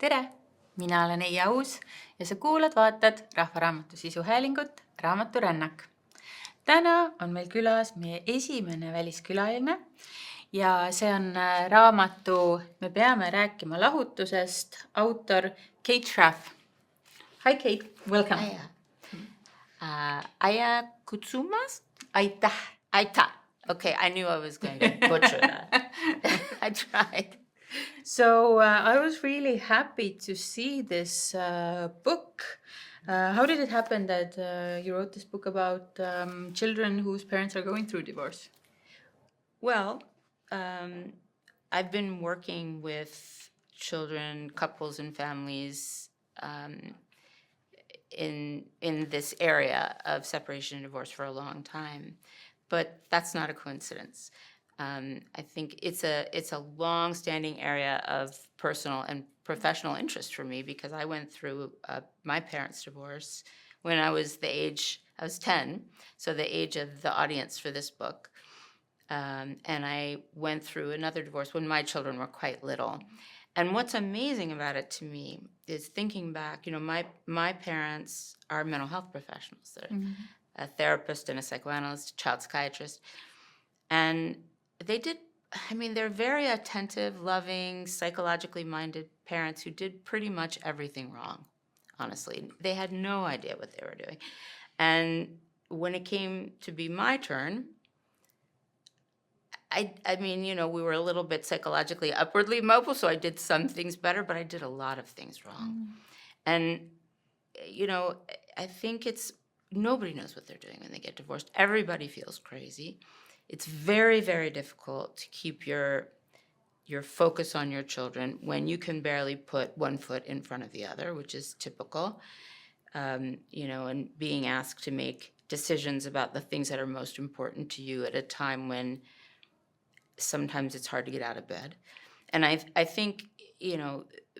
tere! Mina olen Eia Uusi ja sa kuulad-vaatad Rahva Raamatu sisuhäälingut Raamaturännak. Täna on meil külas meie esimene väliskülaline ja see on raamatu Me peame rääkima lahutusest autor Kate Scharff. Hi Kate, welcome. Eia Uusi? Aitäh. Aitäh. Okay, I knew I was going to butcher that. I tried. So I was really happy to see this book. How did it happen that you wrote this book about children whose parents are going through divorce? Well, I've been working with children, couples, and families in this area of separation and divorce for a long time, but that's not a coincidence. I think it's a long-standing area of personal and professional interest for me because I went through my parents' divorce when I was 10, so the age of the audience for this book. And I went through another divorce when my children were quite little. And what's amazing about it to me is thinking back, my parents are mental health professionals. They're a therapist and a psychoanalyst, a child psychiatrist. And they're very attentive, loving, psychologically minded parents who did pretty much everything wrong, honestly. They had no idea what they were doing. And when it came to be my turn, we were a little bit psychologically upwardly mobile, so I did some things better, but I did a lot of things wrong. And, I think nobody knows what they're doing when they get divorced. Everybody feels crazy. It's very, very difficult to keep your focus on your children when you can barely put one foot in front of the other, which is typical, and being asked to make decisions about the things that are most important to you at a time when sometimes it's hard to get out of bed. And I think,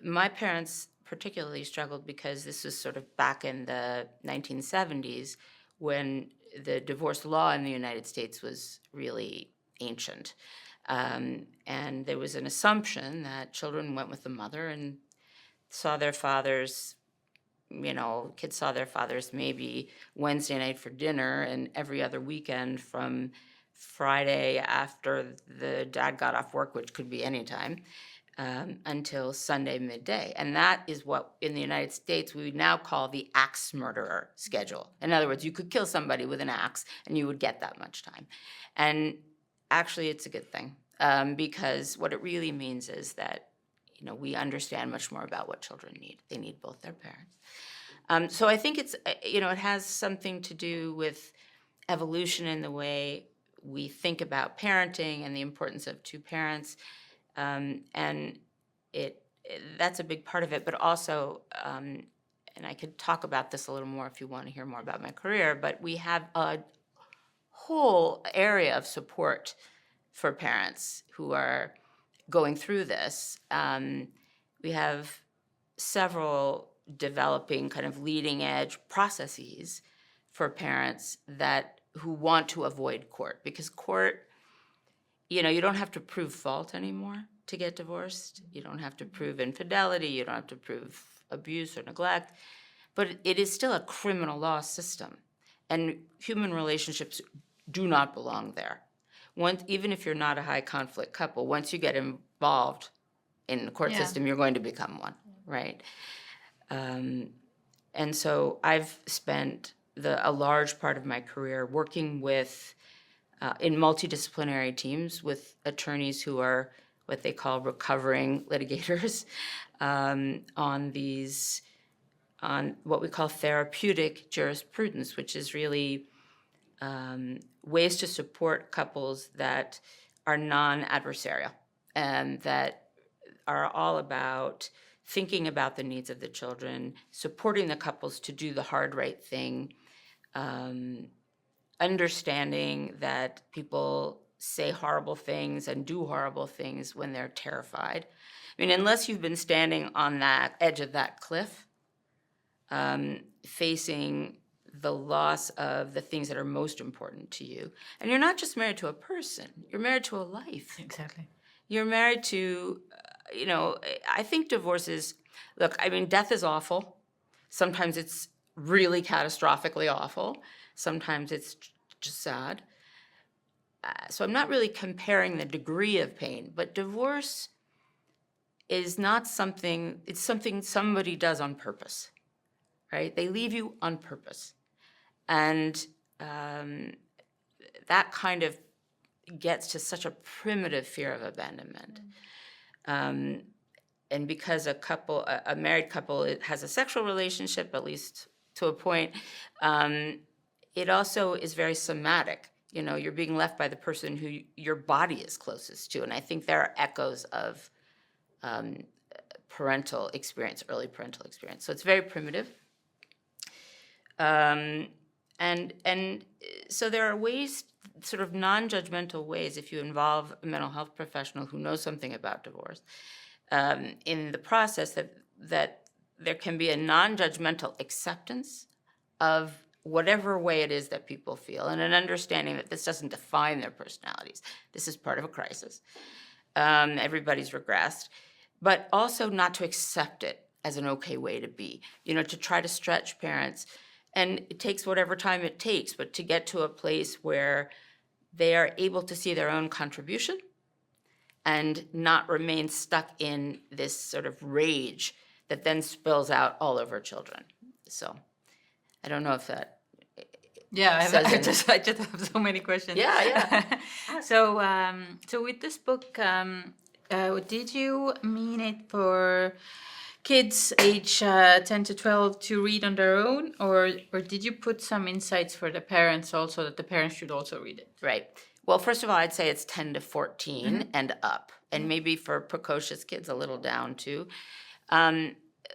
my parents particularly struggled because this was sort of back in the 1970s when the divorce law in the United States was really ancient. And there was an assumption that children went with the mother and saw their fathers, kids saw their fathers maybe Wednesday night for dinner and every other weekend from Friday after the dad got off work, which could be any time, until Sunday midday. And that is what in the United States we now call the axe murderer schedule. In other words, you could kill somebody with an axe and you would get that much time. And actually it's a good thing because what it really means is that we understand much more about what children need. They need both their parents. So I think it's, it has something to do with evolution in the way we think about parenting and the importance of two parents. And that's a big part of it, but also, and I could talk about this a little more if you want to hear more about my career, but we have a whole area of support for parents who are going through this. We have several developing kind of leading edge processes for parents who want to avoid court, because court, you don't have to prove fault anymore to get divorced. You don't have to prove infidelity. You don't have to prove abuse or neglect. But it is still a criminal law system. And human relationships do not belong there. Even if you're not a high conflict couple, once you get involved in the court system, you're going to become one, right? And so I've spent a large part of my career working with in multidisciplinary teams with attorneys who are what they call recovering litigators on what we call therapeutic jurisprudence, which is really ways to support couples that are non-adversarial and that are all about thinking about the needs of the children, supporting the couples to do the hard right thing, understanding that people say horrible things and do horrible things when they're terrified. Unless you've been standing on that edge of that cliff, facing the loss of the things that are most important to you. And you're not just married to a person, you're married to a life. Exactly. You're married to I think divorce is, look, I mean, death is awful. Sometimes it's really catastrophically awful. Sometimes it's just sad. So I'm not really comparing the degree of pain, but divorce is not something, it's something somebody does on purpose, right? They leave you on purpose. And that kind of gets to such a primitive fear of abandonment. And because a married couple, it has a sexual relationship, at least to a point, it also is very somatic. You're being left by the person who your body is closest to. And I think there are echoes of parental experience, early parental experience. So it's very primitive. And so there are ways, sort of non-judgmental ways, if you involve a mental health professional who knows something about divorce, in the process that there can be a non-judgmental acceptance of whatever way it is that people feel, and an understanding that this doesn't define their personalities. This is part of a crisis. Everybody's regressed, but also not to accept it as an okay way to be, to try to stretch parents. And it takes whatever time it takes, but to get to a place where they are able to see their own contribution and not remain stuck in this sort of rage that then spills out all over children. So I don't know if that I just have so many questions. Yeah. So with this book, did you mean it for kids age 10 to 12 to read on their own, or did you put some insights for the parents also, that the parents should also read it? Right. Well, first of all, I'd say it's 10 to 14 and up, and maybe for precocious kids a little down too.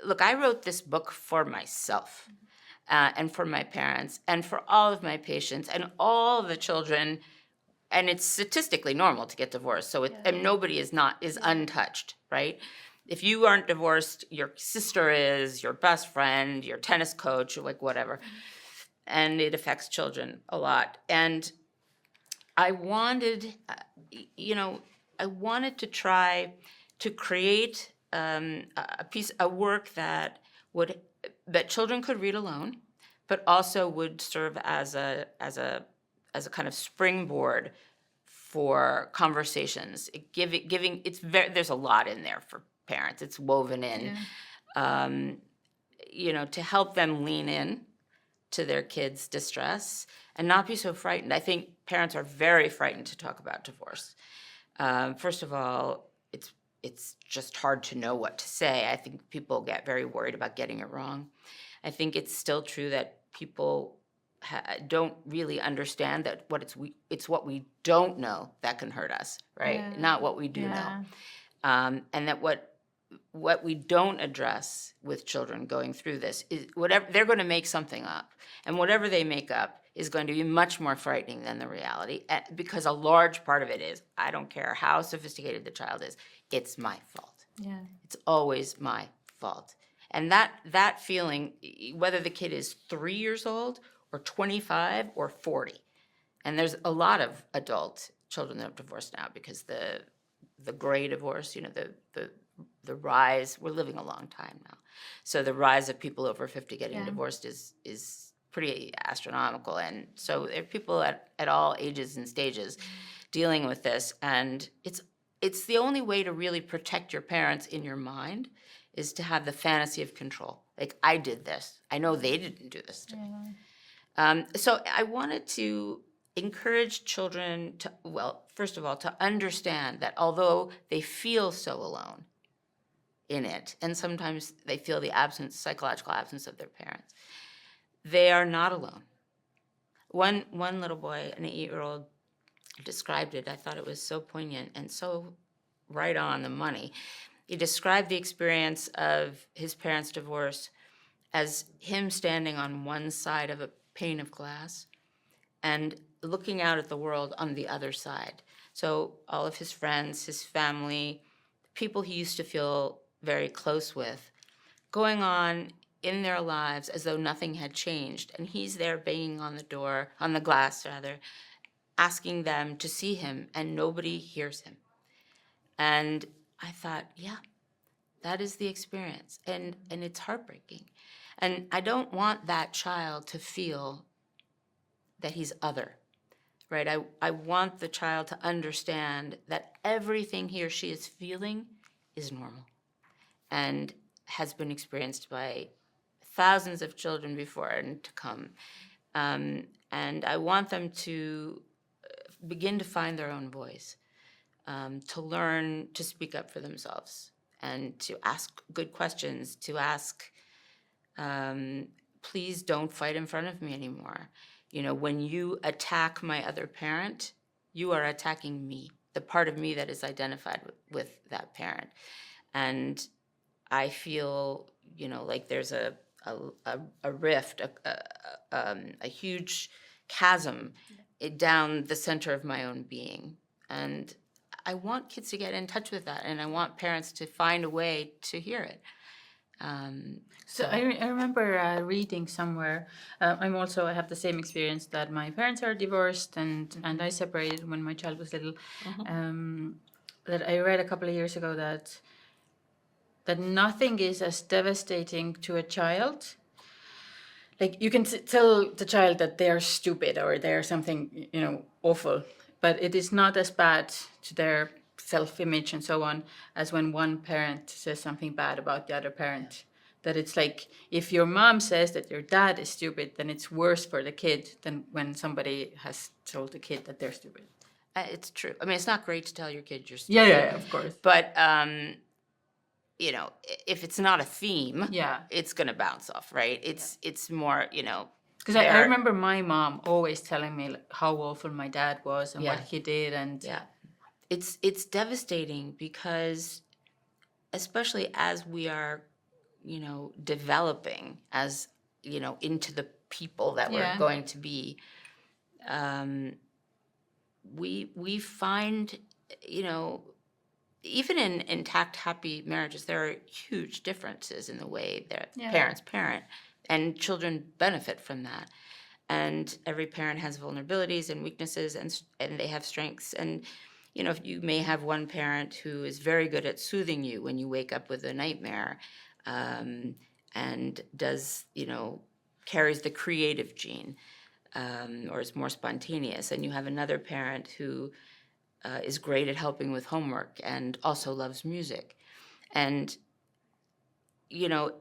Look, I wrote this book for myself and for my parents and for all of my patients and all the children. And it's statistically normal to get divorced, so and nobody is untouched, right? If you aren't divorced, your sister is, your best friend, your tennis coach, like whatever. And it affects children a lot. And I wanted, to try to create a work that children could read alone, but also would serve as a kind of springboard for conversations. There's a lot in there for parents. It's woven in, to help them lean in to their kids' distress and not be so frightened. I think parents are very frightened to talk about divorce. First of all, it's just hard to know what to say. I think people get very worried about getting it wrong. I think it's still true that people don't really understand that it's what we don't know that can hurt us, right? Not what we do know. And that what we don't address with children going through this is whatever they're going to make something up, and whatever they make up is going to be much more frightening than the reality, because a large part of it is, I don't care how sophisticated the child is, it's my fault. It's always my fault. And that feeling, whether the kid is 3 years old or 25 or 40, and there's a lot of adult children that have divorced now because the gray divorce, the rise, we're living a long time now. So the rise of people over 50 getting divorced is pretty astronomical. And so there are people at all ages and stages dealing with this. And it's the only way to really protect your parents in your mind is to have the fantasy of control. Like, I did this. I know they didn't do this to me. So I wanted to encourage children to, first of all, to understand that although they feel so alone in it, and sometimes they feel the psychological absence of their parents, they are not alone. One little boy, an 8-year-old, described it. I thought it was so poignant and so right on the money. He described the experience of his parents' divorce as him standing on one side of a pane of glass and looking out at the world on the other side. So all of his friends, his family, people he used to feel very close with, going on in their lives as though nothing had changed. And he's there banging on the glass, asking them to see him, and nobody hears him. And I thought, yeah, that is the experience. And it's heartbreaking. And I don't want that child to feel that he's other, right? I want the child to understand that everything he or she is feeling is normal and has been experienced by thousands of children before and to come. And I want them to begin to find their own voice, to learn to speak up for themselves and to ask good questions, to ask, please don't fight in front of me anymore. You know, when you attack my other parent, you are attacking me, the part of me that is identified with that parent. And I feel, you know, like there's a rift, a huge chasm down the center of my own being. And I want kids to get in touch with that, and I want parents to find a way to hear it. So I remember reading somewhere, I have the same experience that my parents are divorced and I separated when my child was little. That I read a couple of years ago that nothing is as devastating to a child. Like you can tell the child that they are stupid or they're something, you know, awful, but it is not as bad to their self-image and so on as when one parent says something bad about the other parent. That it's like if your mom says that your dad is stupid, then it's worse for the kid than when somebody has told the kid that they're stupid. It's true. I mean, it's not great to tell your kid you're stupid. Yeah, of course. But you know, if it's not a theme, Yeah, it's going to bounce off, right? It's more, you know. Because I remember my mom always telling me like, how awful my dad was and what he did, and it's devastating because, especially as we are, you know, developing as, you know, into the people that we're going to be, we find, you know, even in intact, happy marriages, there are huge differences in the way that parents parent, and children benefit from that. And every parent has vulnerabilities and weaknesses, and they have strengths. And, you know, you may have one parent who is very good at soothing you when you wake up with a nightmare, and does, you know, carries the creative gene, or is more spontaneous. And you have another parent who is great at helping with homework and also loves music. And, you know,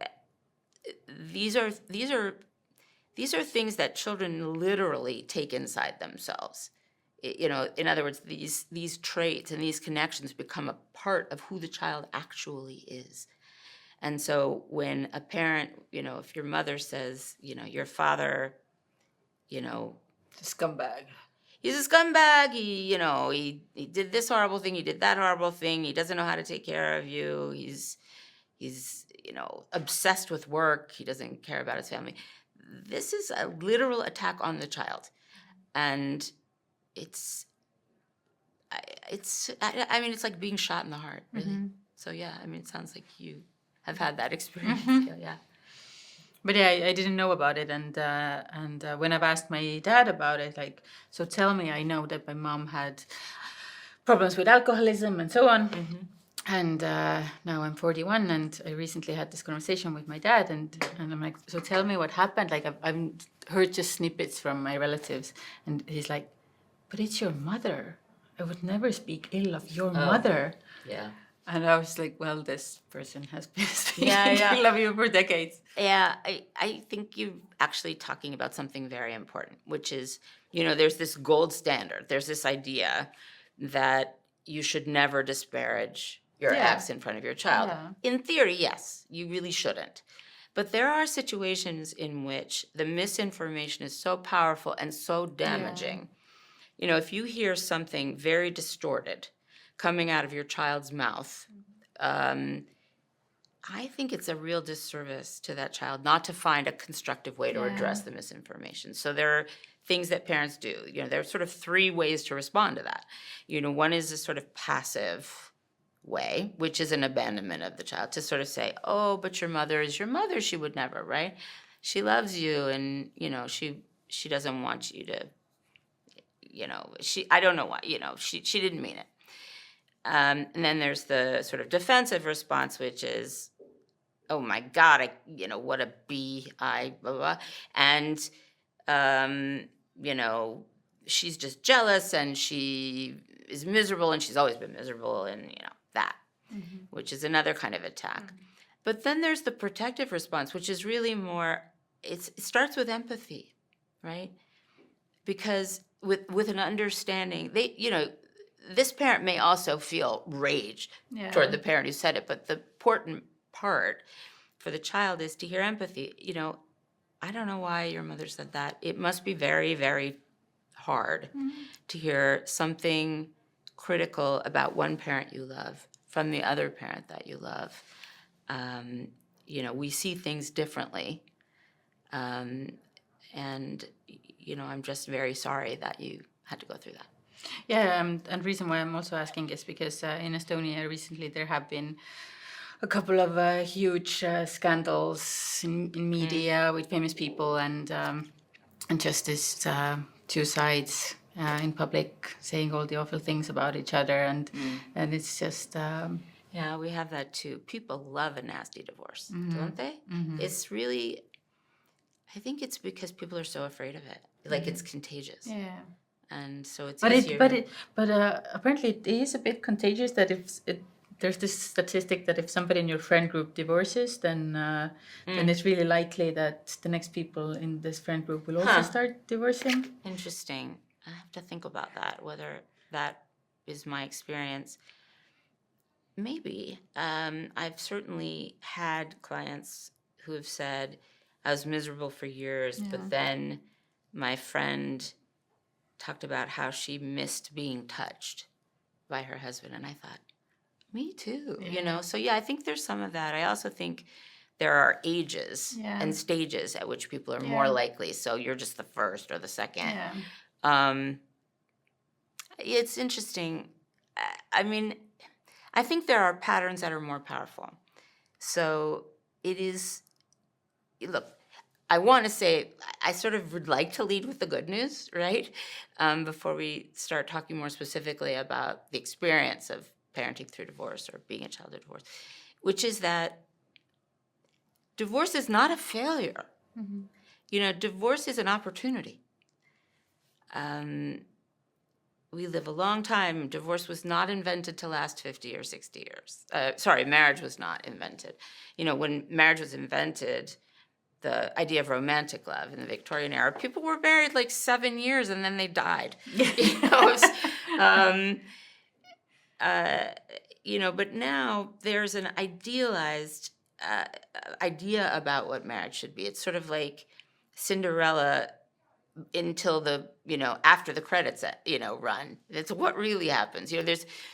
these are things that children literally take inside themselves. You know, in other words, these traits and these connections become a part of who the child actually is. And so when a parent, you know, if your mother says, you know, your father, you know, the scumbag. He's a scumbag. He did this horrible thing. He did that horrible thing. He doesn't know how to take care of you. He's you know, obsessed with work. He doesn't care about his family. This is a literal attack on the child, and I mean, it's like being shot in the heart, really. So yeah, I mean, it sounds like you have had that experience. Yeah. But yeah, I didn't know about it, and when I've asked my dad about it, like, so tell me, I know that my mom had problems with alcoholism and so on, and now I'm 41, and I recently had this conversation with my dad, and I'm like, so tell me what happened. Like I've heard just snippets from my relatives, and he's like, but it's your mother. I would never speak ill of your mother. Yeah. And I was like, well, this person has been speaking ill of you for decades. Yeah, I think you're actually talking about something very important, which is, you know, there's this gold standard. There's this idea that you should never disparage your ex in front of your child. Yeah. In theory, yes, you really shouldn't. But there are situations in which the misinformation is so powerful and so damaging. Yeah. You know, if you hear something very distorted coming out of your child's mouth, I think it's a real disservice to that child not to find a constructive way to address the misinformation. So there are things that parents do. You know, there are sort of three ways to respond to that. You know, one is a sort of passive way, which is an abandonment of the child, to sort of say, oh, but your mother is your mother. She would never, right? She loves you, and, you know, she doesn't want you to, you know, I don't know why, you know, she didn't mean it. And then there's the sort of defensive response, which is, oh my God, what a blah, blah. And, she's just jealous and she is miserable and she's always been miserable and, that, which is another kind of attack. But then there's the protective response, which is really more, it starts with empathy, right? Because with an understanding, this parent may also feel rage toward the parent who said it, but the important part for the child is to hear empathy. I don't know why your mother said that. It must be very, very hard to hear something critical about one parent you love from the other parent that you love. We see things differently. And, I'm just very sorry that you had to go through that. Yeah, and the reason why I'm also asking is because in Estonia recently there have been a couple of huge scandals in media with famous people and just this two sides in public saying all the awful things about each other and it's just... Yeah, we have that too. People love a nasty divorce, don't they? It's really, I think it's because people are so afraid of it. Like it's contagious. Yeah. And so it's but easier. But apparently it is a bit contagious that there's this statistic that if somebody in your friend group divorces, then it's really likely that the next people in this friend group will also start divorcing. Interesting. I have to think about that, whether that is my experience. Maybe. I've certainly had clients who have said, I was miserable for years, but then my friend talked about how she missed being touched by her husband. And I thought, me too, So I think there's some of that. I also think there are ages and stages at which people are more likely. So you're just the first or the second. Yeah. It's interesting. I mean, I think there are patterns that are more powerful. So it is, look, I want to say I sort of would like to lead with the good news, right? Before we start talking more specifically about the experience of parenting through divorce or being a child of divorce, which is that divorce is not a failure. Divorce is an opportunity. We live a long time. Divorce was not invented to last 50 or 60 years. Marriage was not invented. When marriage was invented, the idea of romantic love in the Victorian era, people were married like 7 years and then they died. But now there's an idealized idea about what marriage should be. It's sort of like Cinderella until the after the credits run. It's what really happens.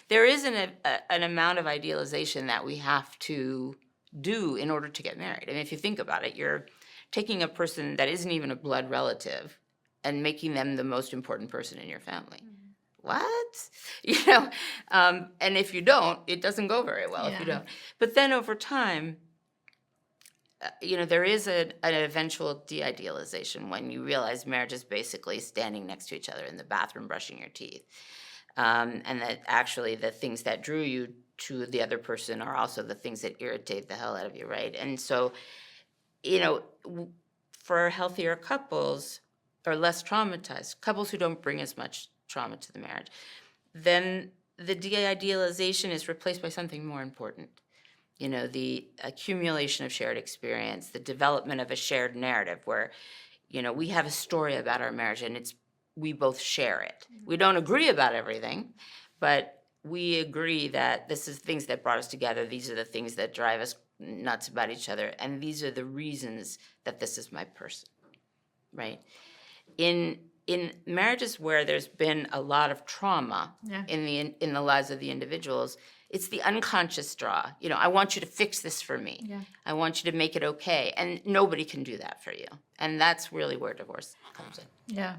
There is an amount of idealization that we have to do in order to get married. I mean, if you think about it, you're taking a person that isn't even a blood relative and making them the most important person in your family. What? And if you don't, it doesn't go very well if you don't. But then over time, there is an eventual de-idealization when you realize marriage is basically standing next to each other in the bathroom brushing your teeth. And that actually the things that drew you to the other person are also the things that irritate the hell out of you, right? And so, for healthier couples or less traumatized, couples who don't bring as much trauma to the marriage, then the de-idealization is replaced by something more important. The accumulation of shared experience, the development of a shared narrative where, we have a story about our marriage and we both share it. We don't agree about everything, but we agree that this is things that brought us together. These are the things that drive us nuts about each other. And these are the reasons that this is my person, right? In marriages where there's been a lot of trauma in the lives of the individuals, it's the unconscious draw. I want you to fix this for me. Yeah. I want you to make it okay. And nobody can do that for you. And that's really where divorce comes in. Yeah.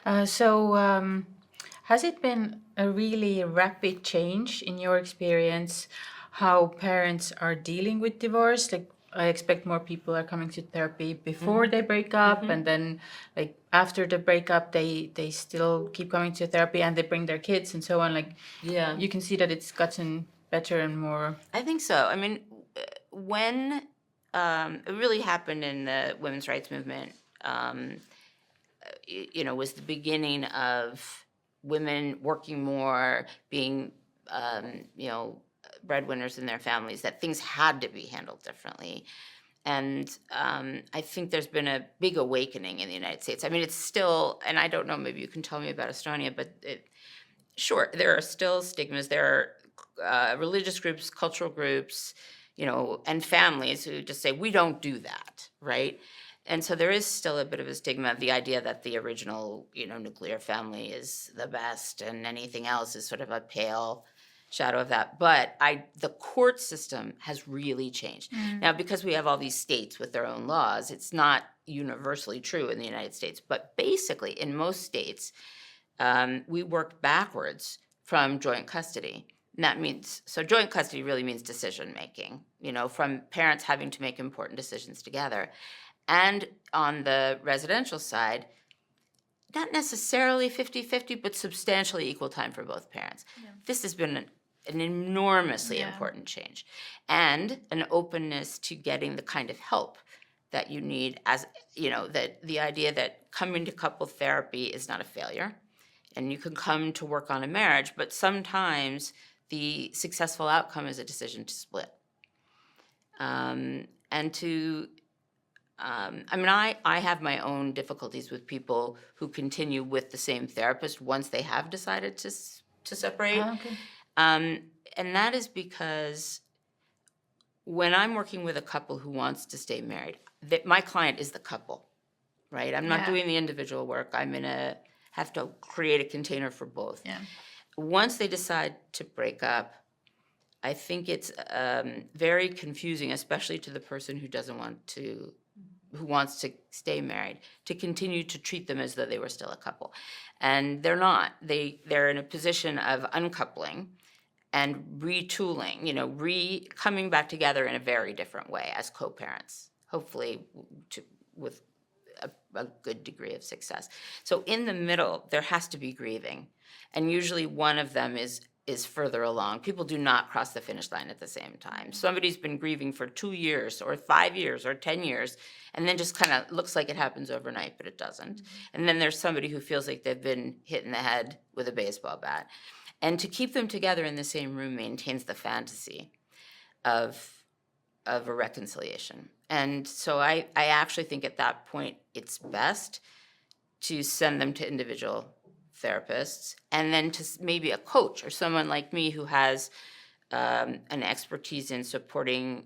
Has it been a really rapid change in your experience how parents are dealing with divorce? Like, I expect more people are coming to therapy before they break up, and then like after the breakup, they still keep coming to therapy, and they bring their kids and so on. Like, Yeah. you can see that it's gotten better and more. I think so. I mean, when it really happened in the women's rights movement, was the beginning of women working more, being, breadwinners in their families, that things had to be handled differently. And I think there's been a big awakening in the United States. I mean, it's still, and I don't know, maybe you can tell me about Estonia, but sure, there are still stigmas. There are religious groups, cultural groups, and families who just say, we don't do that, right? And so there is still a bit of a stigma of the idea that the original, nuclear family is the best and anything else is sort of a pale shadow of that. But the court system has really changed. Now, because we have all these states with their own laws, it's not universally true in the United States. But basically, in most states, we work backwards from joint custody. And that means, so joint custody really means decision making, from parents having to make important decisions together. And on the residential side, not necessarily 50-50, but substantially equal time for both parents. Yeah. This has been an enormously important change, and an openness to getting the kind of help that you need, as that the idea that coming to couple therapy is not a failure, and you can come to work on a marriage, but sometimes the successful outcome is a decision to split. And to I have my own difficulties with people who continue with the same therapist once they have decided to separate. Oh, okay. And that is because when I'm working with a couple who wants to stay married, my client is the couple, right? I'm not doing the individual work. I'm have to create a container for both. Yeah. Once they decide to break up, I think it's very confusing, especially to the person who who wants to stay married, to continue to treat them as though they were still a couple. And they're not. They're in a position of uncoupling and retooling, coming back together in a very different way as co-parents, hopefully with a good degree of success. So in the middle, there has to be grieving. And usually one of them is further along. People do not cross the finish line at the same time. Somebody's been grieving for 2 years or 5 years or 10 years, and then just kind of looks like it happens overnight, but it doesn't. And then there's somebody who feels like they've been hit in the head with a baseball bat. And to keep them together in the same room maintains the fantasy of a reconciliation. And so I actually think at that point it's best to send them to individual therapists, and then to maybe a coach or someone like me who has an expertise in supporting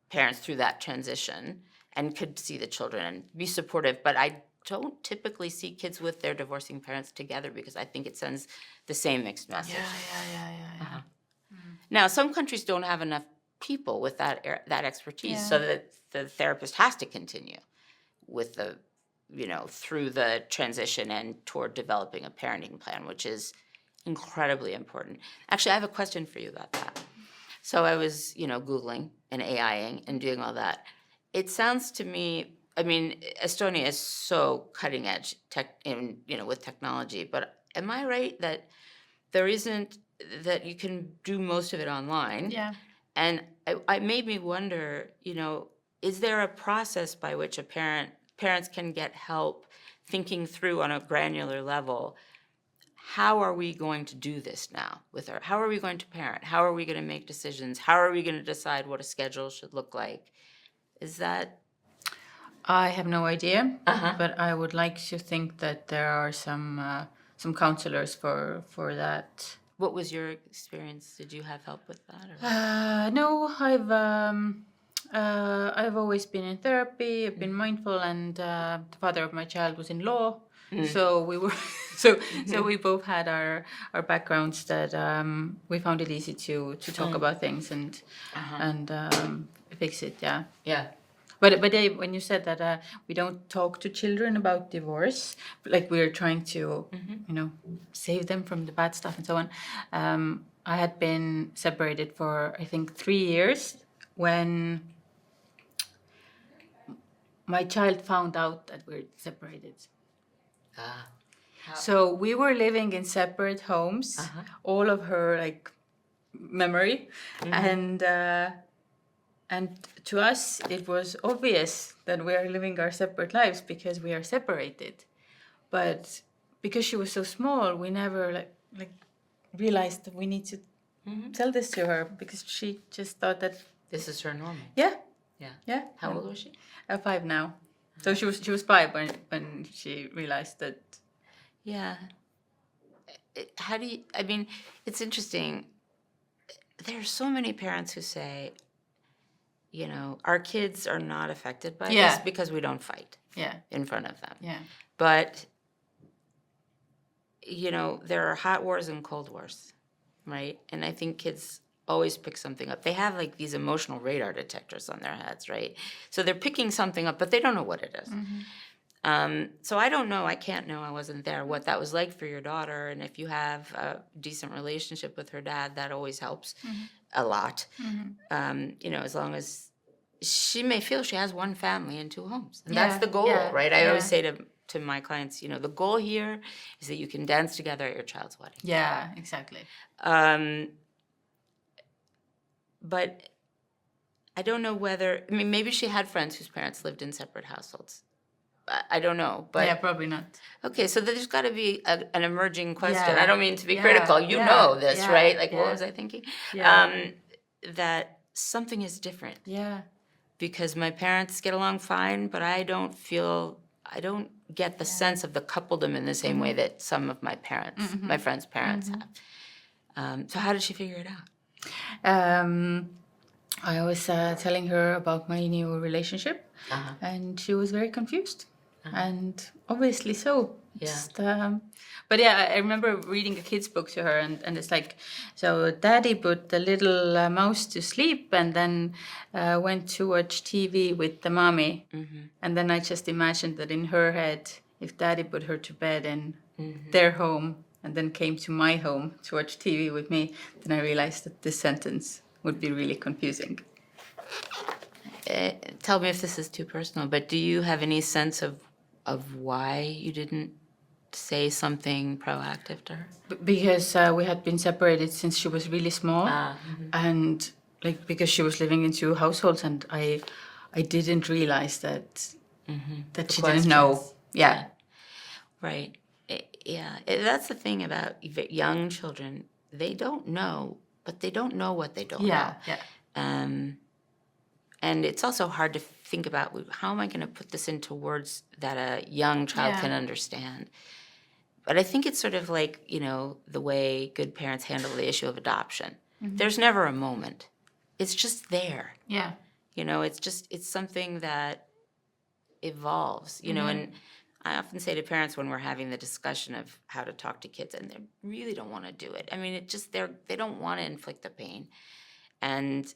parents through that transition and could see the children and be supportive. But I don't typically see kids with their divorcing parents together because I think it sends the same mixed message. Yeah. Now, some countries don't have enough people with that expertise, so that the therapist has to continue with the through the transition and toward developing a parenting plan, which is incredibly important. Actually, I have a question for you about that. So I was, Googling and AIing and doing all that. It sounds to me, Estonia is so cutting edge with technology, but am I right that that you can do most of it online? Yeah. And it made me wonder, is there a process by which parents can get help thinking through on a granular level, how are we going to do this now with her? How are we going to parent? How are we going to make decisions? How are we going to decide what a schedule should look like? Is that? I have no idea, but I would like to think that there are some counselors for that. What was your experience? Did you have help with that? Or? No, I've always been in therapy. I've been mindful, and the father of my child was in law, so we were so we both had our backgrounds that we found it easy to talk about things and fix it. Yeah. But when you said that we don't talk to children about divorce, like we're trying to save them from the bad stuff and so on. I had been separated for I think 3 years when my child found out that we're separated. Ah. So we were living in separate homes, all of her like memory, and to us it was obvious that we are living our separate lives because we are separated. But because she was so small, we never like realized that we need to tell this to her because she just thought that This is her normal. yeah. How old was she? 5 now. So she was 5 when she realized that. Yeah. How do you, I mean, it's interesting. There are so many parents who say, you know, our kids are not affected by this because we don't fight in front of them. Yeah. But, you know, there are hot wars and cold wars, right? And I think kids always pick something up. They have like these emotional radar detectors on their heads, right? So they're picking something up, but they don't know what it is. So I don't know, I can't know, I wasn't there, what that was like for your daughter. And if you have a decent relationship with her dad, that always helps a lot. You know, as long as she may feel she has one family and 2 homes. And that's the goal, right? I always say to my clients, you know, the goal here is that you can dance together at your child's wedding. Yeah, exactly. But I don't know whether, I mean, maybe she had friends whose parents lived in separate households. I don't know, but yeah, probably not. Okay, so there's got to be an emerging question. Yeah. I don't mean to be critical. You know this, right? Like, what was I thinking? That something is different. Yeah. Because my parents get along fine, but I don't get the sense of the coupledom in the same way that some of my parents, my friends' parents have. So how did she figure it out? I was telling her about my new relationship, and she was very confused. And obviously so. Just, but yeah, I remember reading a kid's book to her, and it's like, so daddy put the little mouse to sleep and then went to watch TV with the mommy. And then I just imagined that in her head, if daddy put her to bed in their home and then came to my home to watch TV with me, then I realized that this sentence would be really confusing. Tell me if this is too personal, but do you have any sense of why you didn't say something proactive to her? Because we had been separated since she was really small, and like because she was living in 2 households, and I didn't realize that that she didn't know. Yeah. Right. That's the thing about young children. They don't know, but they don't know what they don't know. And it's also hard to think about, how am I going to put this into words that a young child can understand? But I think it's sort of like, you know, the way good parents handle the issue of adoption. There's never a moment. It's just there. Yeah. You know, it's something that evolves, you know, and I often say to parents when we're having the discussion of how to talk to kids, and they really don't want to do it. I mean, they don't want to inflict the pain. And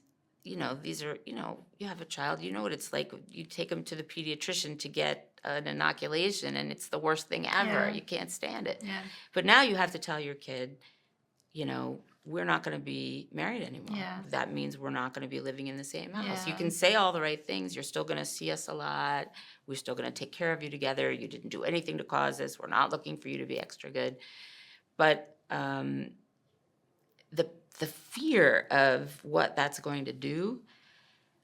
you know, these are, you know, you have a child, you know what it's like. You take them to the pediatrician to get an inoculation, and it's the worst thing ever. You can't stand it. But now you have to tell your kid, you know, we're not going to be married anymore. That means we're not going to be living in the same house. You can say all the right things. You're still going to see us a lot. We're still going to take care of you together. You didn't do anything to cause this. We're not looking for you to be extra good. But the fear of what that's going to do,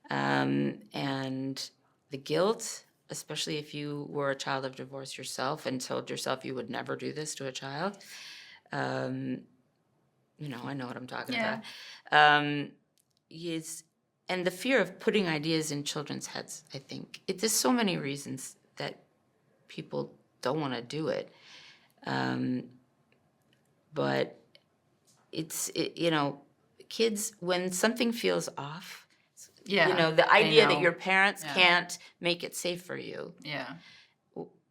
and the guilt, especially if you were a child of divorce yourself and told yourself you would never do this to a child, you know, I know what I'm talking about, and the fear of putting ideas in children's heads, I think. There's so many reasons that people don't want to do it. But you know, kids, when something feels off, you know, the idea that your parents can't make it safe for you.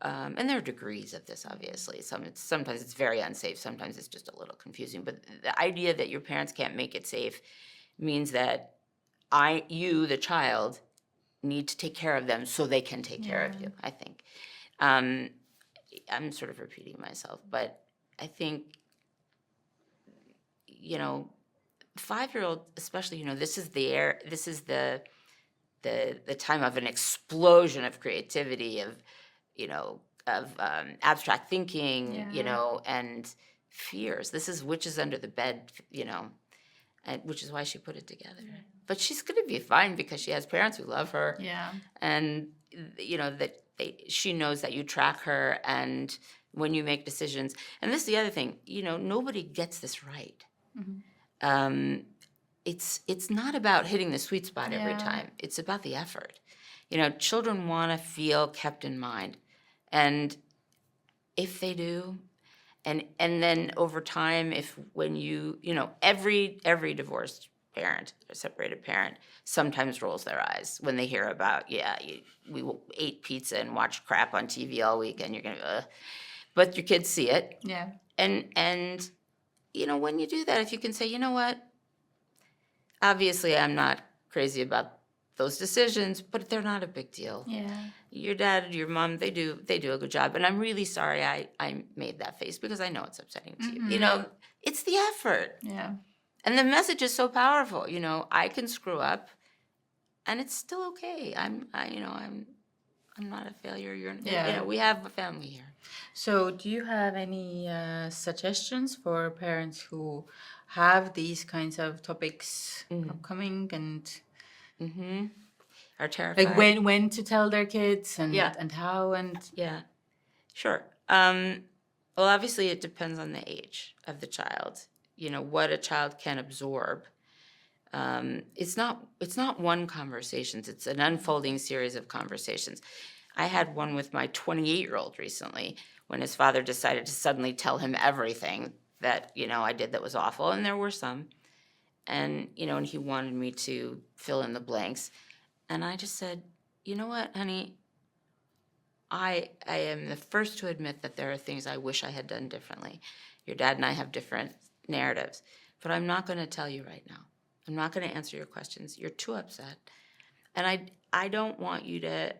And there are degrees of this, obviously. Sometimes it's very unsafe. Sometimes it's just a little confusing. But the idea that your parents can't make it safe means that you, the child, need to take care of them so they can take care of you, I think. I'm sort of repeating myself, but I think, you know, 5-year-old, especially, you know, this is the the time of an explosion of creativity, of abstract thinking, and fears. This is witches under the bed, and which is why she put it together. But she's going to be fine because she has parents who love her. Yeah. And that she knows that you track her, and when you make decisions. And this is the other thing, nobody gets this right. Mm-hmm. It's not about hitting the sweet spot every Yeah. time. It's about the effort. Children want to feel kept in mind. And if they do, and then over time, when every divorced parent or separated parent sometimes rolls their eyes when they hear about, we ate pizza and watched crap on TV all week, and you're gonna, but your kids see it. Yeah. And when you do that, if you can say, you know what, obviously I'm not crazy about those decisions, but they're not a big deal. Yeah. Your dad, your mom, they do a good job, and I'm really sorry I made that face because I know it's upsetting to you. It's the effort. Yeah. And the message is so powerful. I can screw up, and it's still okay. I'm not a failure. We have a family here. So, do you have any suggestions for parents who have these kinds of topics upcoming and are terrified? like when to tell their kids and how and Sure. Well, obviously, it depends on the age of the child. What a child can absorb. It's not one conversation. It's an unfolding series of conversations. I had one with my 28-year-old recently when his father decided to suddenly tell him everything that, I did that was awful, and there were some. And, and he wanted me to fill in the blanks. And I just said, you know what, honey, I am the first to admit that there are things I wish I had done differently. Your dad and I have different narratives, but I'm not going to tell you right now. I'm not going to answer your questions. You're too upset. And I don't want you to,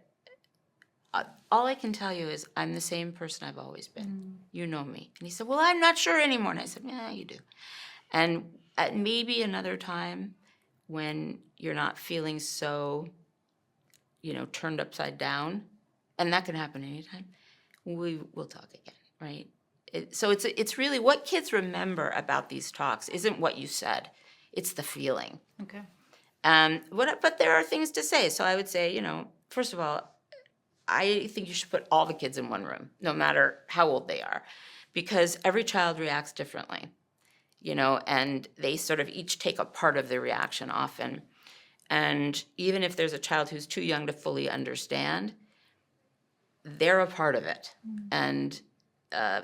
all I can tell you is I'm the same person I've always been. You know me. And he said, well, I'm not sure anymore. And I said, yeah, you do. And at maybe another time when you're not feeling so, turned upside down, and that can happen anytime, we'll talk again, right? So it's really what kids remember about these talks isn't what you said. It's the feeling. okay. But there are things to say. So I would say, first of all, I think you should put all the kids in one room, no matter how old they are, because every child reacts differently, and they sort of each take a part of the reaction often. And even if there's a child who's too young to fully understand, they're a part of it. And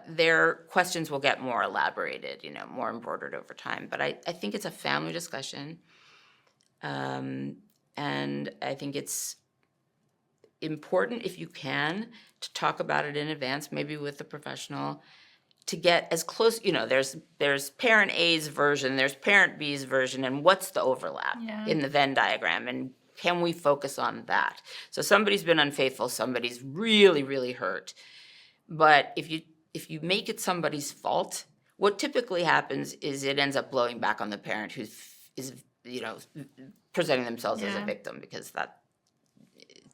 their questions will get more elaborated, more embroidered over time. But I think it's a family discussion. And I think it's important, if you can, to talk about it in advance, maybe with a professional, to get as close, there's parent A's version, there's parent B's version, and what's the overlap in the Venn diagram, and can we focus on that? So somebody's been unfaithful, somebody's really, really hurt. But if you make it somebody's fault, what typically happens is it ends up blowing back on the parent who is, presenting themselves as a victim, because that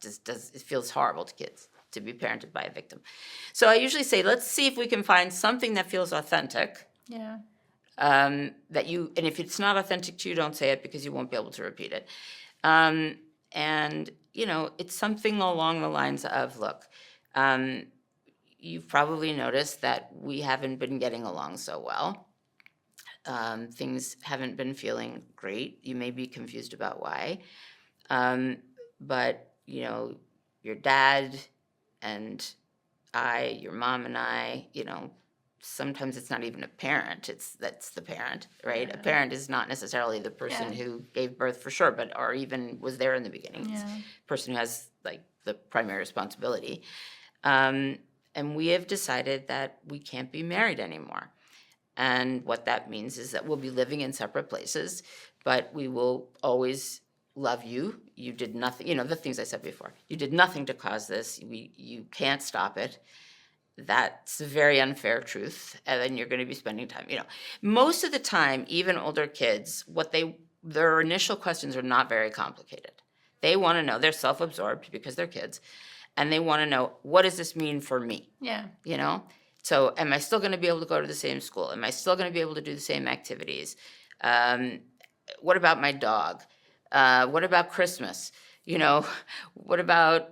it feels horrible to kids to be parented by a victim. So I usually say, let's see if we can find something that feels authentic. Yeah. And if it's not authentic to you, don't say it because you won't be able to repeat it. And it's something along the lines of, look, you've probably noticed that we haven't been getting along so well. Things haven't been feeling great. You may be confused about why. But, your dad and your mom and I, sometimes it's not even a parent, that's the parent, right? Yeah. A parent is not necessarily the person who gave birth for sure, or even was there in the beginning. It's the person who has the primary responsibility. And we have decided that we can't be married anymore. And what that means is that we'll be living in separate places, but we will always love you. You did nothing, the things I said before. You did nothing to cause this. You can't stop it. That's a very unfair truth. And then you're going to be spending time, Most of the time, even older kids, their initial questions are not very complicated. They want to know, they're self-absorbed because they're kids, and they want to know, what does this mean for me? Yeah. You know? So am I still going to be able to go to the same school? Am I still going to be able to do the same activities? What about my dog? What about Christmas? You know, what about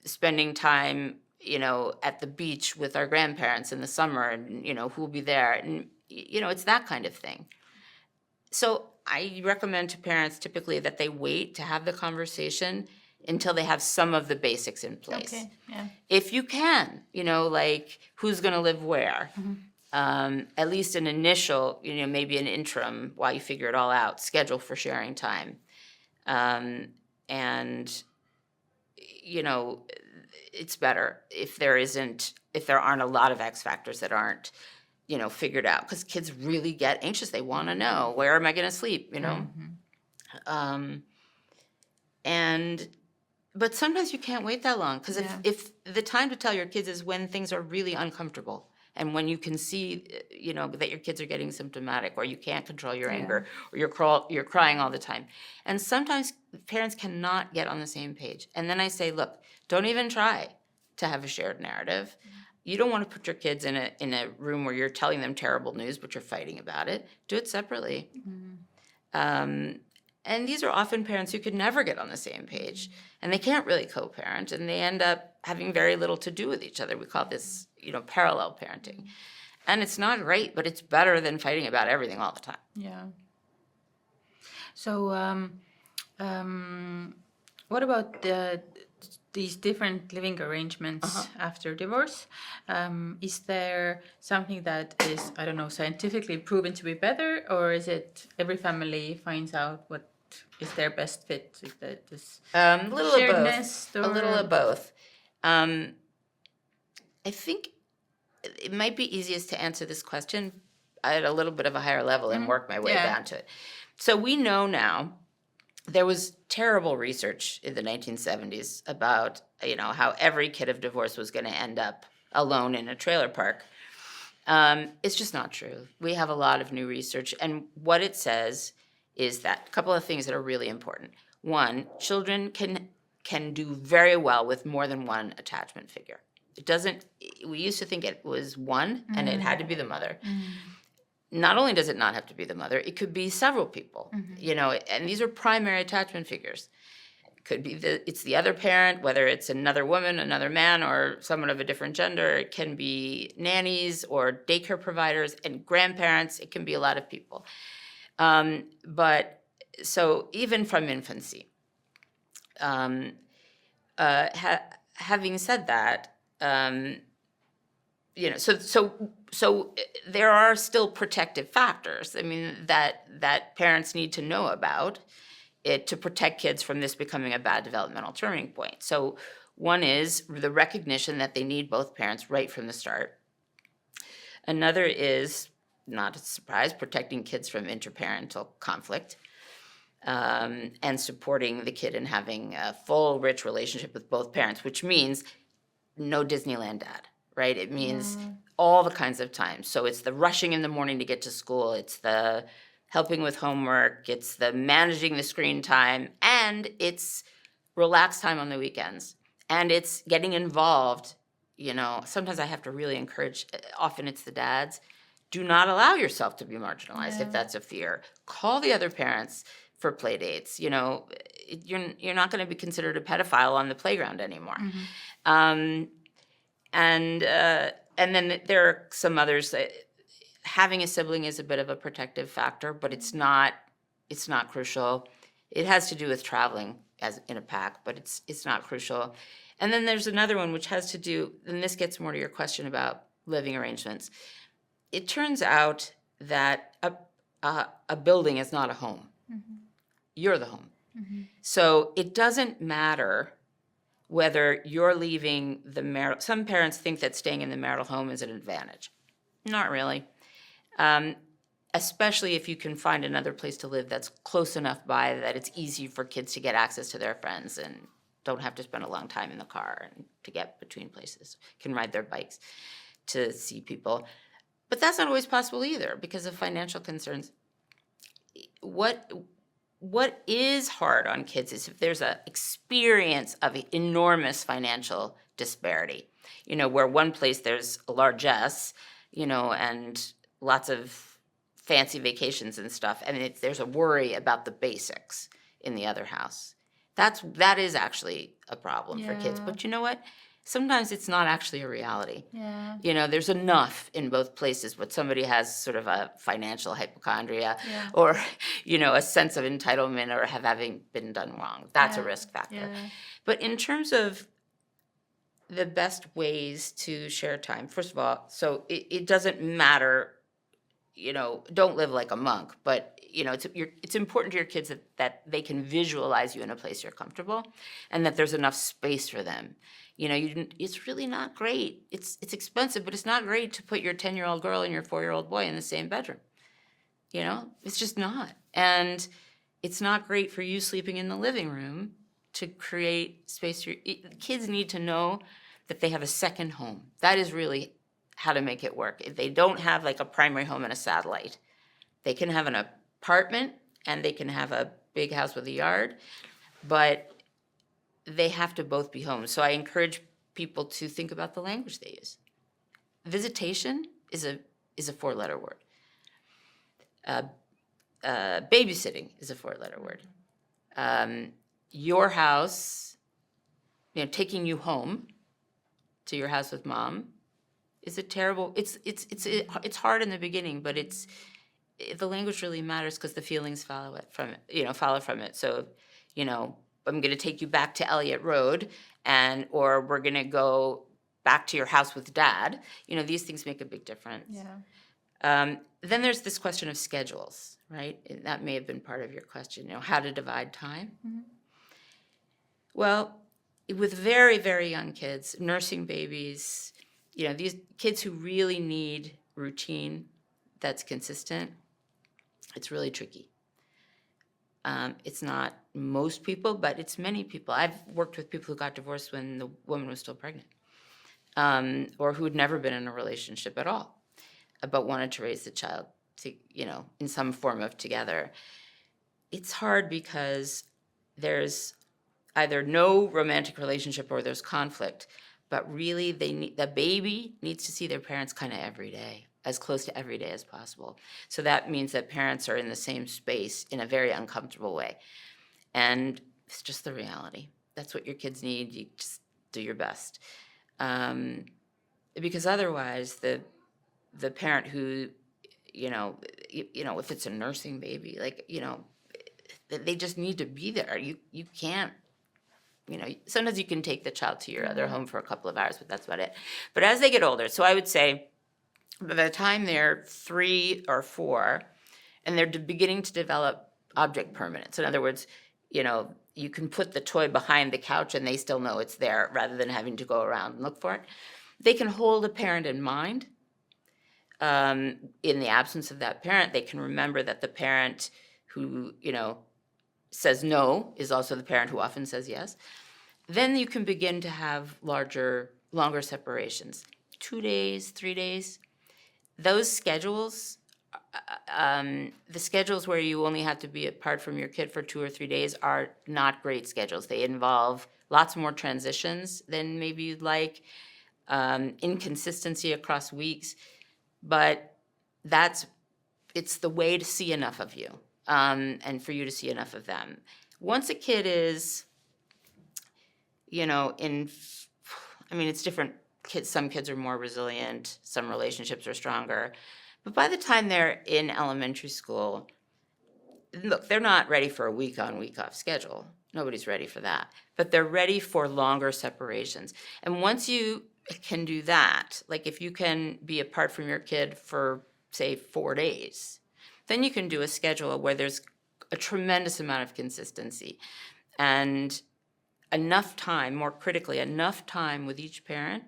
spending time, you know, at the beach with our grandparents in the summer, and, you know, who will be there? And, you know, it's that kind of thing. So I recommend to parents typically that they wait to have the conversation until they have some of the basics in place. Okay. Yeah. If you can, you know, like who's going to live where, at least an initial, you know, maybe an interim while you figure it all out, schedule for sharing time. And, you know, it's better if there aren't a lot of X factors that aren't, you know, figured out, because kids really get anxious. They want to know, where am I going to sleep, you know? But sometimes you can't wait that long, because if the time to tell your kids is when things are really uncomfortable, and when you can see, you know, that your kids are getting symptomatic, or you can't control your anger, or you're crying all the time. And sometimes parents cannot get on the same page. And then I say, look, don't even try to have a shared narrative. You don't want to put your kids in a room where you're telling them terrible news, but you're fighting about it. Do it separately. And these are often parents who could never get on the same page, and they can't really co-parent, and they end up having very little to do with each other. We call this, you know, parallel parenting. And it's not great, but it's better than fighting about everything all the time. Yeah. So what about these different living arrangements after divorce? Is there something that is, I don't know, scientifically proven to be better, or is it every family finds out what is their best fit? Is that this A little of shared both. nest, or... A little of both. I think it might be easiest to answer this question at a little bit of a higher level and work my way down to it. So we know now, there was terrible research in the 1970s about, you know, how every kid of divorce was going to end up alone in a trailer park. It's just not true. We have a lot of new research, and what it says is that a couple of things that are really important. One, children can do very well with more than one attachment figure. It doesn't, we used to think it was one, and it had to be the mother. Not only does it not have to be the mother, it could be several people, you know, and these are primary attachment figures. It could be it's the other parent, whether it's another woman, another man, or someone of a different gender. It can be nannies or daycare providers and grandparents. It can be a lot of people. But so even from infancy, having said that, you know, so there are still protective factors, I mean, that parents need to know about it to protect kids from this becoming a bad developmental turning point. So one is the recognition that they need both parents right from the start. Another is, not a surprise, protecting kids from interparental conflict, and supporting the kid in having a full, rich relationship with both parents, which means no Disneyland dad, right? It means all the kinds of times. So it's the rushing in the morning to get to school, it's the helping with homework, it's the managing the screen time, and it's relaxed time on the weekends. And it's getting involved, you know. Sometimes I have to really encourage, often it's the dads, do not allow yourself to be marginalized if that's a fear. Call the other parents for play dates. You know, you're not going to be considered a pedophile on the playground anymore. And then there are some others. Having a sibling is a bit of a protective factor, but it's not crucial. It has to do with traveling as in a pack, but it's not crucial. And then there's another one which has to do, and this gets more to your question about living arrangements. It turns out that a building is not a home. You're the home. So it doesn't matter whether you're leaving the marital. Some parents think that staying in the marital home is an advantage. Not really. Especially if you can find another place to live that's close enough by that it's easy for kids to get access to their friends and don't have to spend a long time in the car and to get between places, can ride their bikes to see people. But that's not always possible either because of financial concerns. What what is hard on kids is if there's an experience of enormous financial disparity, where one place there's a largesse, and lots of fancy vacations and stuff, and there's a worry about the basics in the other house. That is actually a problem for kids. Yeah. But you know what? Sometimes it's not actually a reality. Yeah. There's enough in both places, but somebody has sort of a financial hypochondria Yeah. or, a sense of entitlement or having been done wrong. That's a risk factor. Yeah. But in terms of the best ways to share time, first of all, so it doesn't matter, don't live like a monk, but it's important to your kids that they can visualize you in a place you're comfortable and that there's enough space for them. It's really not great. It's expensive, but it's not great to put your 10-year-old girl and your 4-year-old boy in the same bedroom. It's just not. And it's not great for you sleeping in the living room to create space for kids need to know that they have a second home. That is really how to make it work. If they don't have like a primary home and a satellite, they can have an apartment and they can have a big house with a yard, but they have to both be home. So I encourage people to think about the language they use. Visitation is a 4-letter word. Babysitting is a 4-letter word. Your house, taking you home to your house with mom is a terrible. It's hard in the beginning, but the language really matters because the feelings follow from it. So, I'm going to take you back to Elliott Road, or we're going to go back to your house with dad. These things make a big difference. Yeah. Then there's this question of schedules, right? And that may have been part of your question, how to divide time. Mm-hmm. Well, with very, very young kids, nursing babies, these kids who really need routine that's consistent, it's really tricky. It's not most people, but it's many people. I've worked with people who got divorced when the woman was still pregnant, or who had never been in a relationship at all, but wanted to raise the child in some form of together. It's hard because there's either no romantic relationship or there's conflict, but really the baby needs to see their parents kind of every day, as close to every day as possible. So that means that parents are in the same space in a very uncomfortable way. And it's just the reality. That's what your kids need. You just do your best. Because otherwise, the parent who, if it's a nursing baby, they just need to be there. You can't, sometimes you can take the child to your other home for a couple of hours, but that's about it. But as they get older, so I would say, by the time they're 3 or 4, and they're beginning to develop object permanence. In other words, you can put the toy behind the couch and they still know it's there rather than having to go around and look for it. They can hold a parent in mind. In the absence of that parent, they can remember that the parent who, says no is also the parent who often says yes. Then you can begin to have longer separations. 2 days, 3 days. Those schedules, the schedules where you only have to be apart from your kid for 2 or 3 days are not great schedules. They involve lots more transitions than maybe you'd like, inconsistency across weeks, but it's the way to see enough of you, and for you to see enough of them. Once a kid is, it's different. Some kids are more resilient, some relationships are stronger. But by the time they're in elementary school, look, they're not ready for a week-on, week-off schedule. Nobody's ready for that. But they're ready for longer separations. And once you can do that, like if you can be apart from your kid for, say, 4 days, then you can do a schedule where there's a tremendous amount of consistency and enough time, more critically, enough time with each parent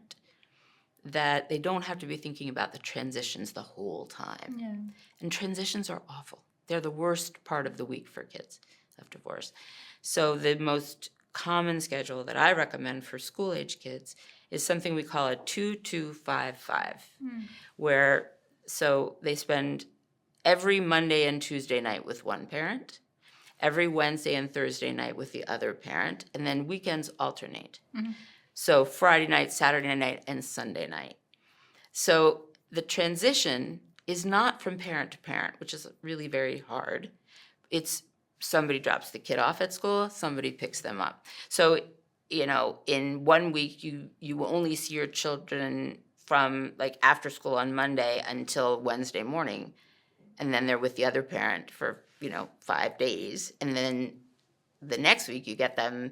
that they don't have to be thinking about the transitions the whole time. Yeah. And transitions are awful. They're the worst part of the week for kids of divorce. So the most common schedule that I recommend for school-age kids is something we call a 2-2-5-5, where so they spend every Monday and Tuesday night with one parent, every Wednesday and Thursday night with the other parent, and then weekends alternate. So Friday night, Saturday night, and Sunday night. So the transition is not from parent to parent, which is really very hard. It's somebody drops the kid off at school, somebody picks them up. So, in 1 week, you will only see your children from like after school on Monday until Wednesday morning. And then they're with the other parent for, 5 days. And then the next week you get them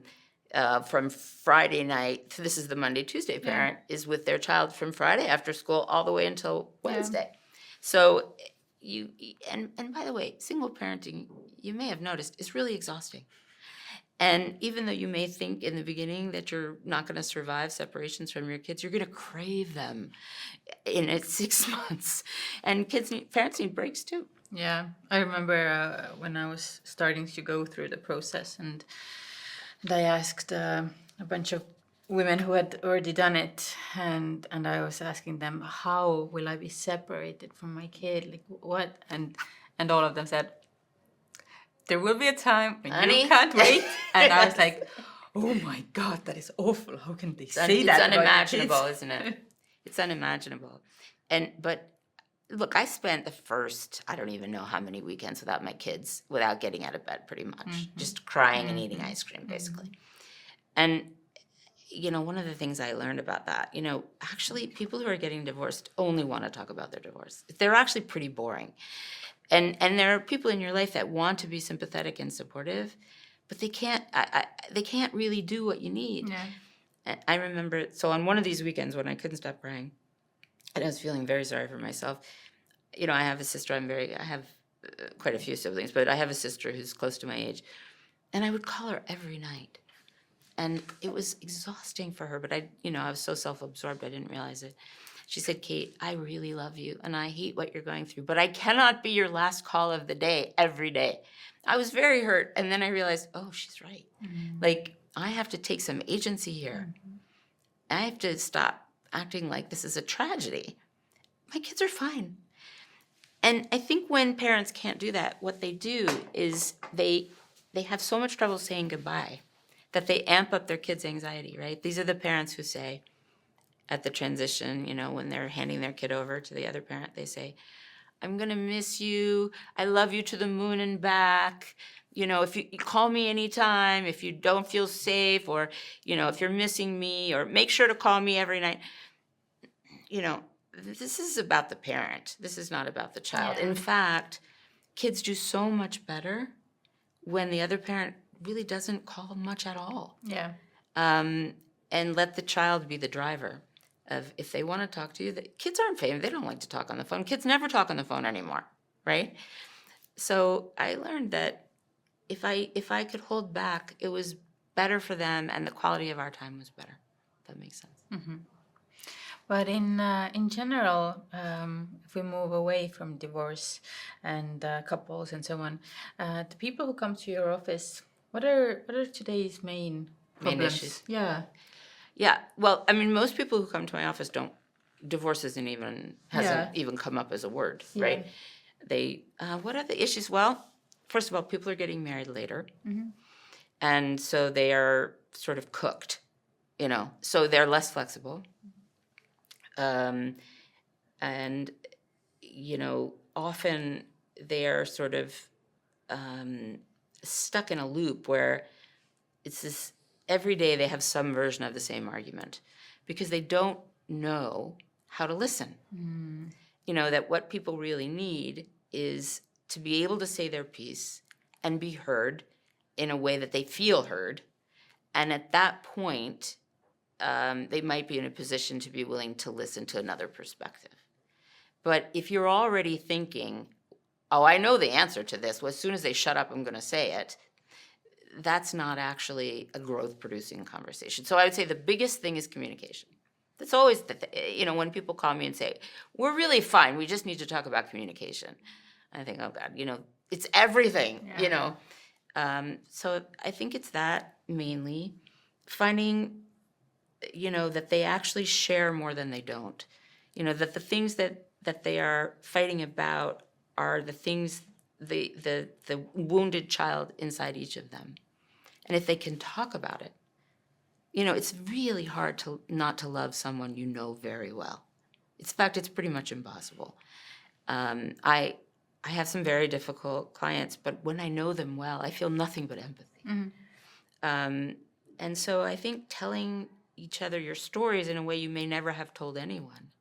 from Friday night, this is the Monday, Tuesday parent, is with their child from Friday after school all the way until Wednesday. So and by the way, single parenting, you may have noticed, is really exhausting. And even though you may think in the beginning that you're not going to survive separations from your kids, you're going to crave them in 6 months. And parents need breaks too. Yeah, I remember when I was starting to go through the process, and I asked a bunch of women who had already done it, and I was asking them, how will I be separated from my kid? Like what? And all of them said, there will be a time when you can't wait. And I was like, oh my God, that is awful. How can they say that? It's unimaginable, isn't it? It's unimaginable. But look, I spent the first, I don't even know how many weekends without my kids, without getting out of bed pretty much, just crying and eating ice cream, basically. And, one of the things I learned about that, actually people who are getting divorced only want to talk about their divorce. They're actually pretty boring. And there are people in your life that want to be sympathetic and supportive, but they can't really do what you need. Yeah. I remember, so on one of these weekends when I couldn't stop crying, and I was feeling very sorry for myself. I have a sister, I have quite a few siblings, but I have a sister who's close to my age. And I would call her every night. And it was exhausting for her, but I was so self-absorbed, I didn't realize it. She said, Kate, I really love you, and I hate what you're going through, but I cannot be your last call of the day every day. I was very hurt, and then I realized, oh, she's right. Like, I have to take some agency here. I have to stop acting like this is a tragedy. My kids are fine. And I think when parents can't do that, what they do is they have so much trouble saying goodbye that they amp up their kids' anxiety, right? These are the parents who say, at the transition, when they're handing their kid over to the other parent, they say, I'm going to miss you. I love you to the moon and back. If you call me anytime, if you don't feel safe, or, if you're missing me, or make sure to call me every night. This is about the parent. This is not about the child. Yeah. In fact, kids do so much better when the other parent really doesn't call much at all. Yeah. And let the child be the driver. Of if they want to talk to you, kids aren't famous. They don't like to talk on the phone. Kids never talk on the phone anymore, right? So I learned that if I could hold back, it was better for them, and the quality of our time was better. If that makes sense. Mm-hmm. But in general, if we move away from divorce and couples and so on, the people who come to your office, what are today's main problems? Issues? Yeah. Yeah, well, most people who come to my office divorce hasn't even come up as a word, right? They, what are the issues? Well, first of all, people are getting married later. And so they are sort of cooked, so they're less flexible. And, often they're sort of stuck in a loop where it's this, every day they have some version of the same argument because they don't know how to listen. That what people really need is to be able to say their piece and be heard in a way that they feel heard. And at that point, they might be in a position to be willing to listen to another perspective. But if you're already thinking, oh, I know the answer to this, well, as soon as they shut up, I'm going to say it, that's not actually a growth-producing conversation. So I would say the biggest thing is communication. That's always, when people call me and say, we're really fine, we just need to talk about communication. I think, oh God, it's everything, So I think it's that mainly, finding, that they actually share more than they don't. That the things that they are fighting about are the things the wounded child inside each of them. And if they can talk about it, it's really hard not to love someone you know very well. In fact, it's pretty much impossible. I have some very difficult clients, but when I know them well, I feel nothing but empathy. And so I think telling each other your stories in a way you may never have told anyone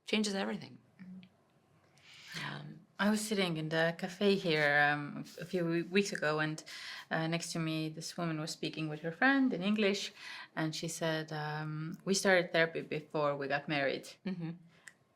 changes everything. I was sitting in the cafe here a few weeks ago, and next to me, this woman was speaking with her friend in English, and she said, we started therapy before we got married.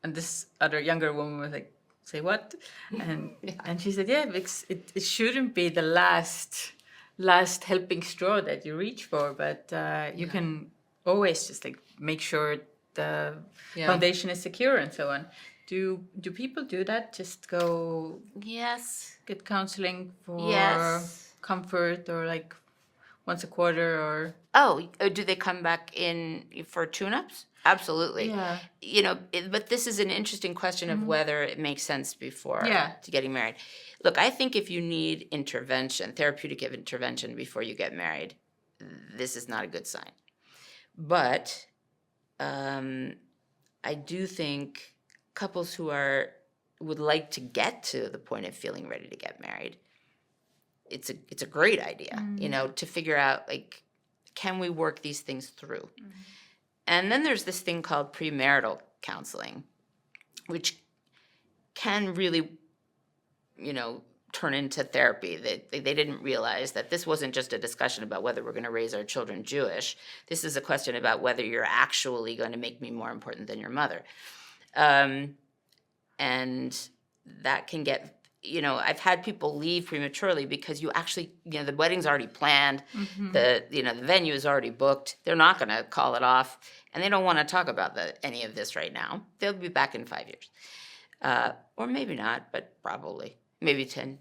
And this other younger woman was like, say what? And and she said, yeah, because it shouldn't be the last helping straw that you reach for, but you can always just like make sure the foundation is secure and so on. Do people do that? Just go Yes. get counseling for Yes. comfort, or like once a quarter, or Do they come back in for tune-ups? Absolutely. Yeah. But this is an interesting question of whether it makes sense before to getting married. Look, I think if you need intervention, therapeutic intervention before you get married, this is not a good sign. But I do think couples who would like to get to the point of feeling ready to get married, it's a great idea, to figure out, like, can we work these things through? And then there's this thing called premarital counseling, which can really, turn into therapy. They didn't realize that this wasn't just a discussion about whether we're going to raise our children Jewish. This is a question about whether you're actually going to make me more important than your mother. And that can get, I've had people leave prematurely because you actually, the wedding's already planned, the venue is already booked. They're not going to call it off, and they don't want to talk about any of this right now. They'll be back in 5 years. Or maybe not, but probably, maybe 10.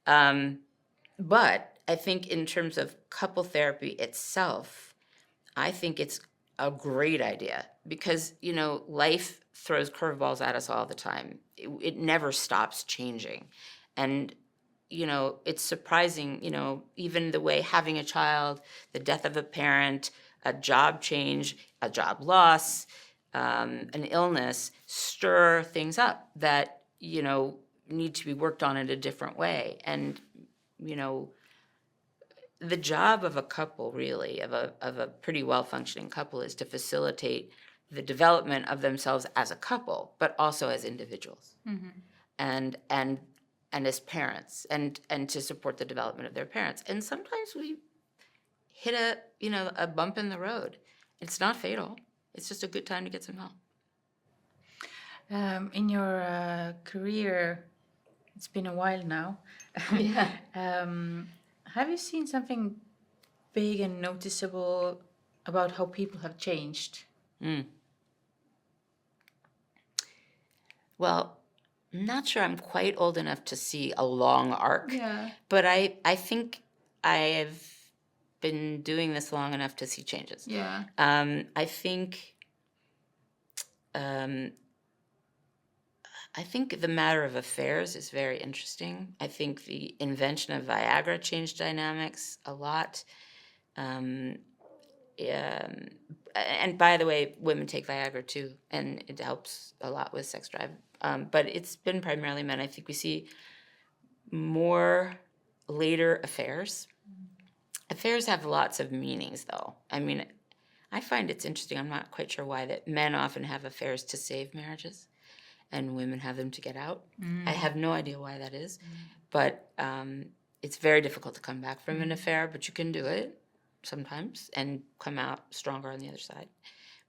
But I think in terms of couple therapy itself, I think it's a great idea because, life throws curveballs at us all the time. It never stops changing. And, it's surprising, even the way having a child, the death of a parent, a job change, a job loss, an illness stir things up that, need to be worked on in a different way. And, the job of a couple, really, of a pretty well-functioning couple, is to facilitate the development of themselves as a couple, but also as individuals, and as parents, and to support the development of their parents. And sometimes we hit a bump in the road. It's not fatal. It's just a good time to get some help. In your career, it's been a while now. Have you seen something big and noticeable about how people have changed? Well, I'm not sure I'm quite old enough to see a long arc, but I think I have been doing this long enough to see changes. I think the matter of affairs is very interesting. I think the invention of Viagra changed dynamics a lot. And by the way, women take Viagra too, and it helps a lot with sex drive. But it's been primarily men. I think we see more later affairs. Affairs have lots of meanings, though. I mean, I find it's interesting. I'm not quite sure why that men often have affairs to save marriages, and women have them to get out. I have no idea why that is, but it's very difficult to come back from an affair, but you can do it sometimes and come out stronger on the other side,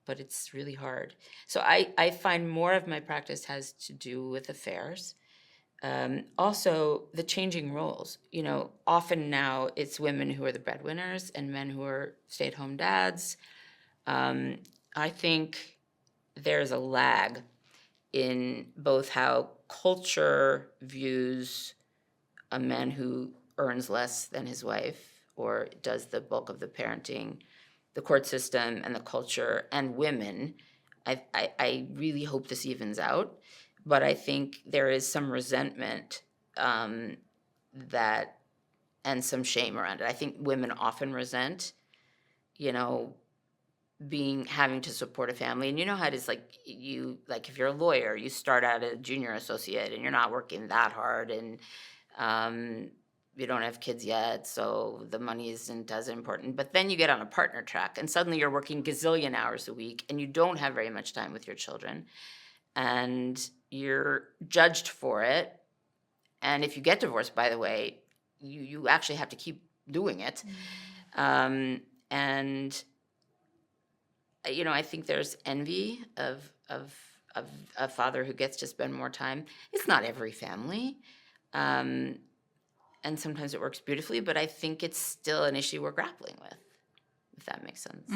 but it's really hard. So I find more of my practice has to do with affairs. Also, the changing roles. Often now it's women who are the breadwinners and men who are stay-at-home dads. I think there's a lag in both how culture views a man who earns less than his wife or does the bulk of the parenting, the court system and the culture, and women. I really hope this evens out, but I think there is some resentment that, and some shame around it. I think women often resent, having to support a family. And you know how it is, like if you're a lawyer, you start out as a junior associate and you're not working that hard, and you don't have kids yet, so the money isn't as important. But then you get on a partner track and suddenly you're working gazillion hours a week and you don't have very much time with your children, and you're judged for it. And if you get divorced, by the way, you actually have to keep doing it. And I think there's envy of a father who gets to spend more time. It's not every family, and sometimes it works beautifully, but I think it's still an issue we're grappling with, if that makes sense.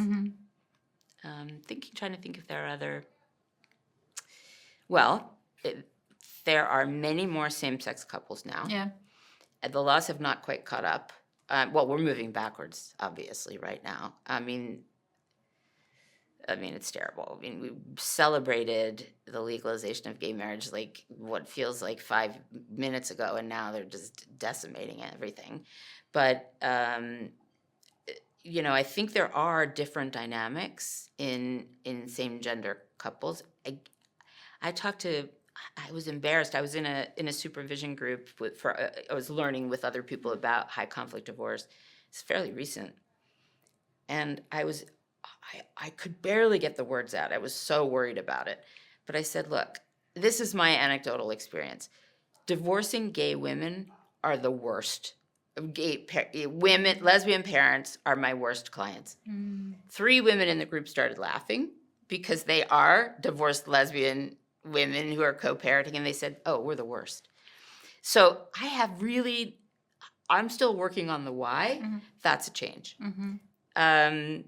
Trying to think if there are other. Well, there are many more same-sex couples now. Yeah. The laws have not quite caught up. Well, we're moving backwards, obviously, right now. I mean, it's terrible. I mean, we celebrated the legalization of gay marriage like what feels like 5 minutes ago, and now they're just decimating everything. But, I think there are different dynamics in same-gender couples. I was embarrassed. I was in a supervision group I was learning with other people about high conflict divorce. It's fairly recent. And I could barely get the words out. I was so worried about it. But I said, look, this is my anecdotal experience. Divorcing gay women are the worst. Lesbian parents are my worst clients. 3 women in the group started laughing because they are divorced lesbian women who are co-parenting, and they said, oh, we're the worst. So I'm still working on the why. That's a change. I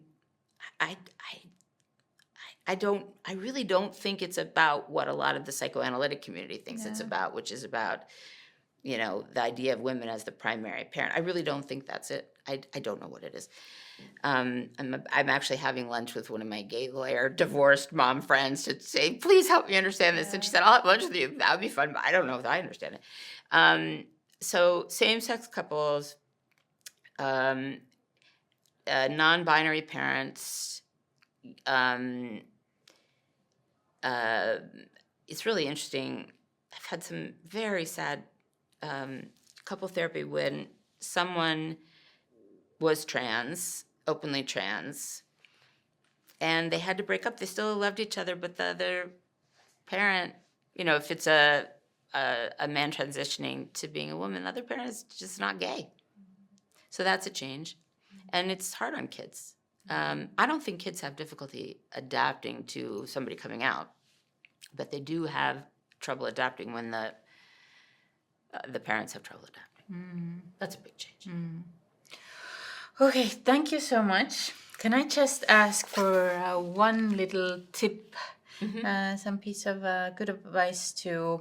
really don't think it's about what a lot of the psychoanalytic community thinks it's about, which is about, the idea of women as the primary parent. I really don't think that's it. I don't know what it is. I'm actually having lunch with one of my gay lawyer divorced mom friends to say, please help me understand this. And she said, I'll have lunch with you. That would be fun, but I don't know if I understand it. So same-sex couples, non-binary parents, it's really interesting. I've had some very sad couple therapy when someone was openly trans, and they had to break up. They still loved each other, but the other parent, if it's a man transitioning to being a woman, the other parent is just not gay. So that's a change. And it's hard on kids. I don't think kids have difficulty adapting to somebody coming out, but they do have trouble adapting when the parents have trouble adapting. That's a big change. Okay, thank you so much. Can I just ask for one little tip, some piece of good advice to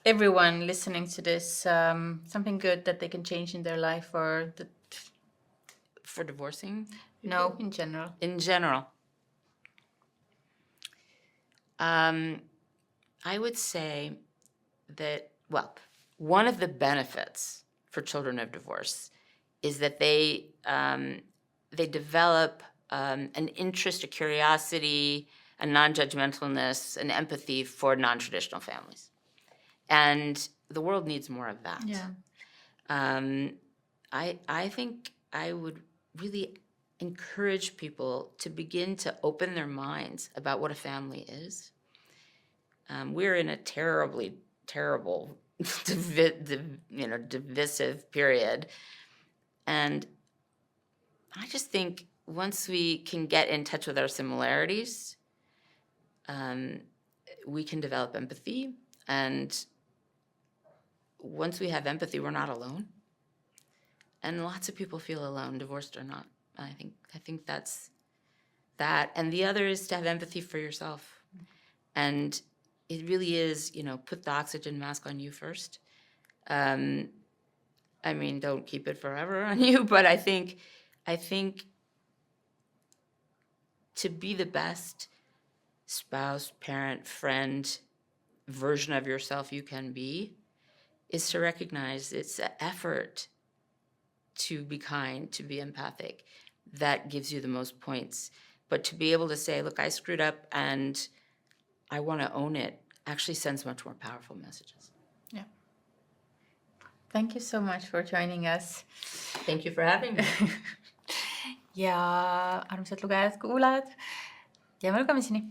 everyone listening to this, something good that they can change in their life or For divorcing? No, in general. In general. I would say that, one of the benefits for children of divorce is that they develop an interest, a curiosity, a non-judgmentalness, an empathy for non-traditional families. And the world needs more of that. Yeah. I think I would really encourage people to begin to open their minds about what a family is. We're in a terrible divisive period. And I just think once we can get in touch with our similarities, we can develop empathy. And once we have empathy, we're not alone. And lots of people feel alone, divorced or not. I think that's that. And the other is to have empathy for yourself. And it really is, put the oxygen mask on you first. Don't keep it forever on you, but I think to be the best spouse, parent, friend, version of yourself you can be is to recognize it's an effort to be kind, to be empathic, that gives you the most points. But to be able to say, look, I screwed up and I want to own it, actually sends much more powerful messages. Yeah. Thank you so much for joining us. Thank you for having me. Ja armsad lugejad, kuulajad, jääme lugemiseni!